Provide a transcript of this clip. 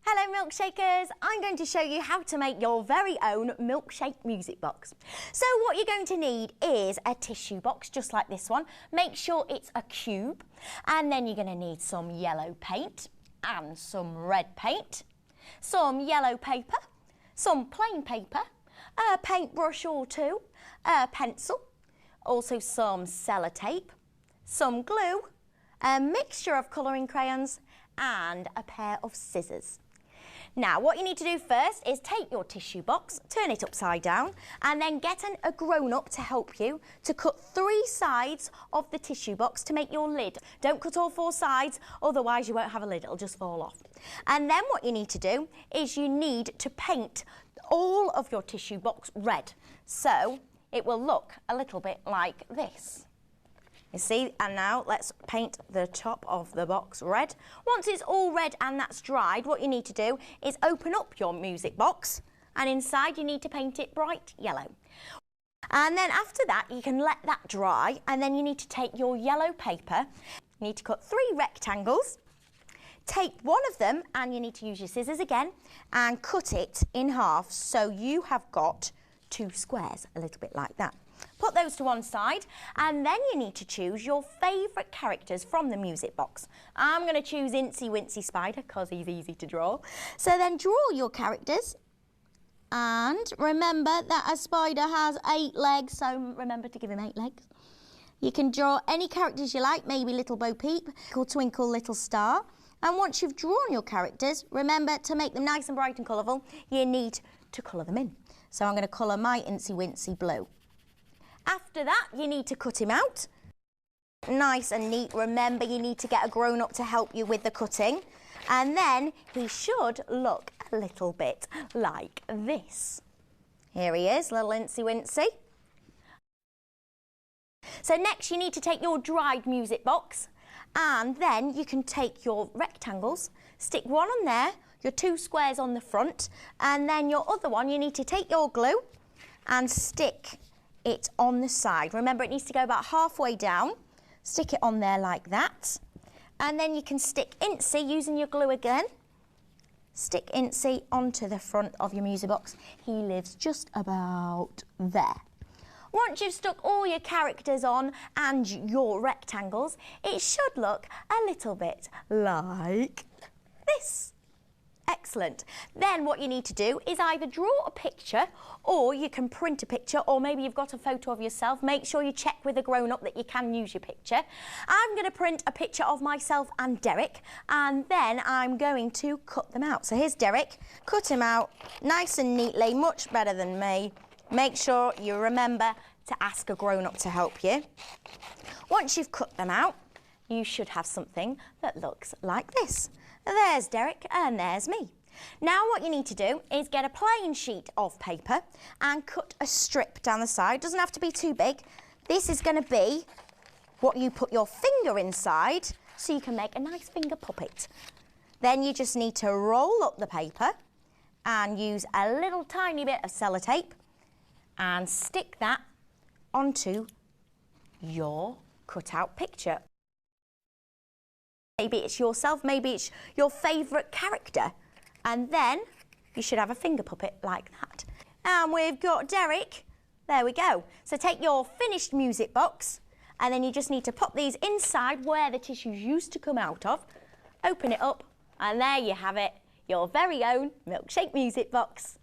Hello Milkshakers, I'm going to show you how to make your very own milkshake music box. So what you're going to need is a tissue box just like this one. Make sure it's a cube, and then you're going to need some yellow paint and some red paint, some yellow paper, some plain paper, a paintbrush or two, a pencil, also some sellotape, some glue, a mixture of colouring crayons and a pair of scissors. Now what you need to do first is take your tissue box, turn it upside down, and then get a grown-up to help you to cut 3 sides of the tissue box to make your lid. Don't cut all 4 sides, otherwise you won't have a lid, it'll just fall off. And then what you need to do is you need to paint all of your tissue box red, so it will look a little bit like this. You see, and now let's paint the top of the box red. Once it's all red and that's dried, what you need to do is open up your music box, and inside you need to paint it bright yellow. And then after that, you can let that dry, and then you need to take your yellow paper. You need to cut 3 rectangles. Take one of them, and you need to use your scissors again, and cut it in half so you have got 2 squares, a little bit like that. Put those to one side, and then you need to choose your favourite characters from the music box. I'm going to choose Incy Wincy Spider because he's easy to draw. So then draw your characters, and remember that a spider has 8 legs, so remember to give him 8 legs. You can draw any characters you like, maybe Little Bo Peep, Twinkle Twinkle Little Star. And once you've drawn your characters, remember to make them nice and bright and colourful, you need to colour them in. So I'm going to colour my Incy Wincy blue. After that, you need to cut him out. Nice and neat. Remember, you need to get a grown-up to help you with the cutting. And then he should look a little bit like this. Here he is, little Incy Wincy. So next you need to take your dried music box, and then you can take your rectangles, stick one on there, your 2 squares on the front, and then your other one you need to take your glue and stick it on the side. Remember, it needs to go about halfway down. Stick it on there like that. And then you can stick Incy using your glue again. Stick Incy onto the front of your music box. He lives just about there. Once you've stuck all your characters on and your rectangles, it should look a little bit like this. Excellent. Then what you need to do is either draw a picture, or you can print a picture, or maybe you've got a photo of yourself. Make sure you check with a grown-up that you can use your picture. I'm going to print a picture of myself and Derek, and then I'm going to cut them out. So here's Derek. Cut him out nice and neatly, much better than me. Make sure you remember to ask a grown-up to help you. Once you've cut them out, you should have something that looks like this. There's Derek and there's me. Now what you need to do is get a plain sheet of paper and cut a strip down the side. Doesn't have to be too big. This is going to be what you put your finger inside so you can make a nice finger puppet. Then you just need to roll up the paper and use a little tiny bit of sellotape and stick that onto your cut-out picture. Maybe it's yourself, maybe it's your favourite character. And then you should have a finger puppet like that. And we've got Derek. There we go. So take your finished music box, and then you just need to pop these inside where the tissues used to come out of. Open it up, and there you have it, your very own milkshake music box.